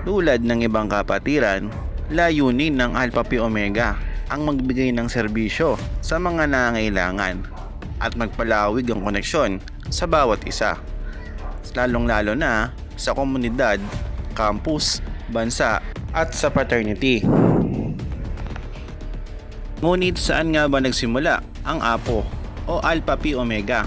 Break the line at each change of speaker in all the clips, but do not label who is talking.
Tulad ng ibang kapatiran, layunin ng Alpha Pi Omega ang magbigay ng serbisyo sa mga nangangailangan at magpalawig ang koneksyon sa bawat isa, lalong-lalo na sa komunidad, campus, bansa at sa fraternity. Ngunit saan nga ba nagsimula ang APO o Alpha Pi Omega?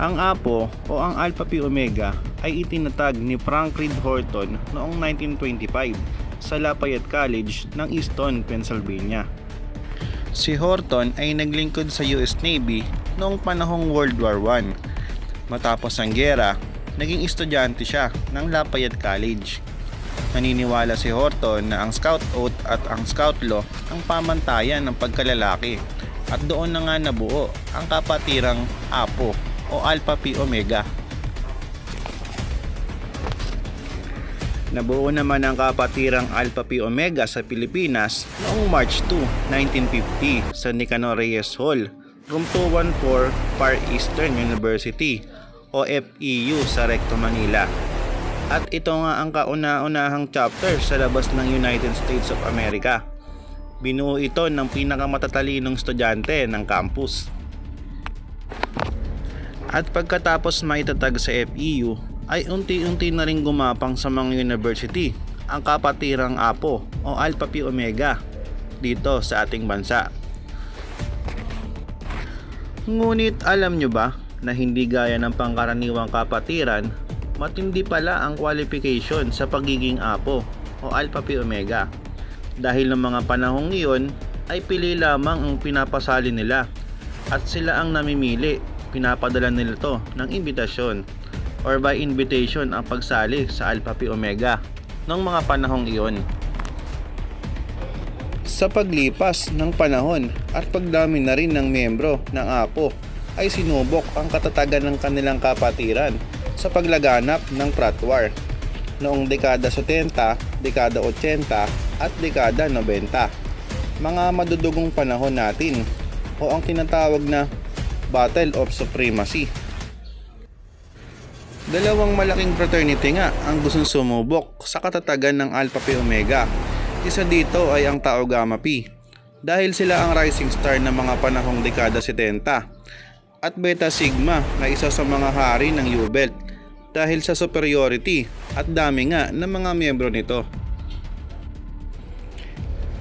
Ang APO o ang Alpha Pi Omega ay itinatag ni Frank Reed Horton noong 1925 sa Lafayette College ng Easton, Pennsylvania. Si Horton ay naglingkod sa US Navy noong panahong World War I. Matapos ang giyera, naging estudyante siya ng Lafayette College. Naniniwala si Horton na ang Scout Oath at ang Scout Law ang pamantayan ng pagkalalaki at doon na nga nabuo ang kapatirang APO o Alpha Pi Omega. Nabuo naman ang kapatirang Alpha Pi Omega sa Pilipinas noong March 2, 1950 sa Nicanor Reyes Hall, Room 214, Far Eastern University o FEU sa Recto, Manila. At ito nga ang kauna-unahang chapter sa labas ng United States of America. Binuo ito ng pinakamatatalinong estudyante ng campus. At pagkatapos maitatag sa FEU, ay unti-unti na rin gumapang sa mga university ang kapatirang APO o Alpha Pi Omega dito sa ating bansa. Ngunit alam nyo ba na hindi gaya ng pangkaraniwang kapatiran, matindi pala ang qualification sa pagiging APO o Alpha Pi Omega. Dahil ng mga panahong iyon ay pili lamang ang pinapasali nila at sila ang namimili, pinapadala nila to ng imbitasyon or by invitation ang pagsali sa Alpha Pi Omega noong mga panahong iyon. Sa paglipas ng panahon at pagdami na rin ng miyembro ng APO ay sinubok ang katatagan ng kanilang kapatiran sa paglaganap ng Frat War noong dekada 70, dekada 80 at dekada 90. Mga madudugong panahon natin o ang tinatawag na Battle of Supremacy. Dalawang malaking fraternity nga ang gustong sumubok sa katatagan ng Alpha Pi Omega. Isa dito ay ang Tau Gamma Pi dahil sila ang rising star ng mga panahong dekada 70 at Beta Sigma na isa sa mga hari ng U-Belt dahil sa superiority at dami nga ng mga miyembro nito.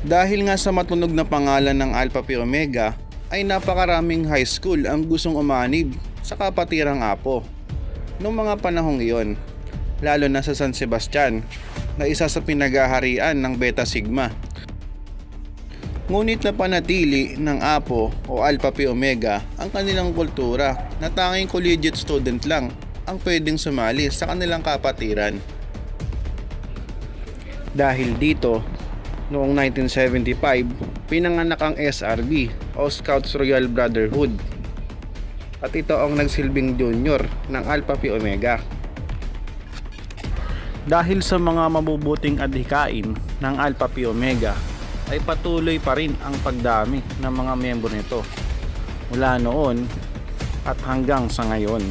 Dahil nga sa matunog na pangalan ng Alpha Pi Omega ay napakaraming high school ang gustong umanib sa kapatirang APO noong mga panahong iyon, lalo na sa San Sebastian na isa sa pinagaharian ng Beta Sigma. Ngunit napanatili ng APO o Alpha Pi Omega ang kanilang kultura na tanging collegiate student lang ang pwedeng sumali sa kanilang kapatiran. Dahil dito, noong 1975, pinanganak ang SRB o Scouts Royal Brotherhood. At ito ang nagsilbing junior ng Alpha Pi Omega. Dahil sa mga mabubuting adhikain ng Alpha Pi Omega ay patuloy pa rin ang pagdami ng mga miyembro nito mula noon at hanggang sa ngayon.